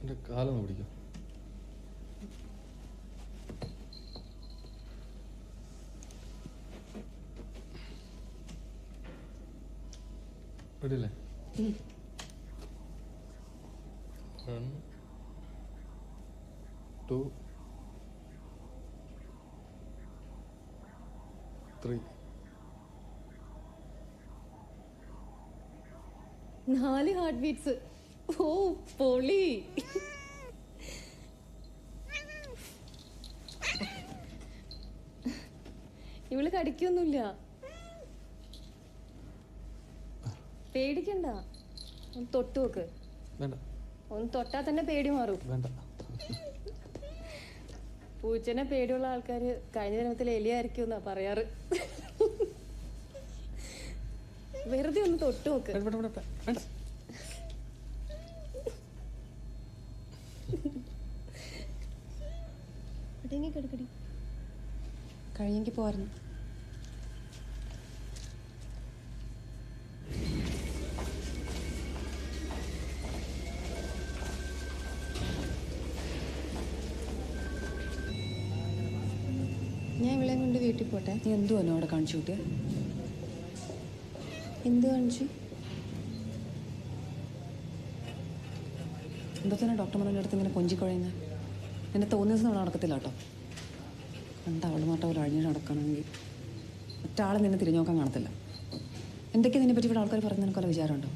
എൻ്റെ കാലൊന്ന് പിടിക്കാം. റെഡിയല്ലേ? 1 2 3 4 ഹാർട്ട് ബീറ്റ്സ്. ഓ പൊളി. ഇവള് കടിക്കൊന്നുമില്ല, പേടിക്കണ്ട. ഒന്ന് തൊട്ട് നോക്ക്. വേണ്ട. ഒന്ന് തൊട്ടാൽ തന്നെ പേടി മാറും. വേണ്ട. പൂച്ചനെ പേടിയുള്ള ആൾക്കാര് കഴിഞ്ഞ ജന്മത്തിൽ എലിയായിരിക്കും എന്നാ പറയാറ്. വെറുതെ ഒന്ന് തൊട്ട് നോക്ക്. കിടക്കടി കഴിഞ്ഞെങ്കിൽ പോവായിരുന്നു. ഞാൻ ഇവളെ കൊണ്ട് വീട്ടിൽ പോട്ടെ. നീ എന്തുവാനോ അവിടെ കാണിച്ചു കൂട്ടിയ? എന്ത് കാണിച്ചു? എന്താ തന്നെ ഡോക്ടർമാരുടെ അടുത്ത് ഇങ്ങനെ കൊഞ്ചിക്കുഴയുന്നത്? എന്നെ തോന്നിയ ദിവസം അവിടെ നടക്കത്തില്ല കേട്ടോ. കണ്ട അവളുമായിട്ട് അവൾ അഴിഞ്ഞ് നടക്കണമെങ്കിൽ മറ്റാൾ നിന്നെ തിരിഞ്ഞു നോക്കാൻ കാണത്തില്ല. എന്തൊക്കെ നിന്നെ പറ്റി ഇവിടെ ആൾക്കാർ പറഞ്ഞ നിനക്കൊല്ല വിചാരമുണ്ടോ?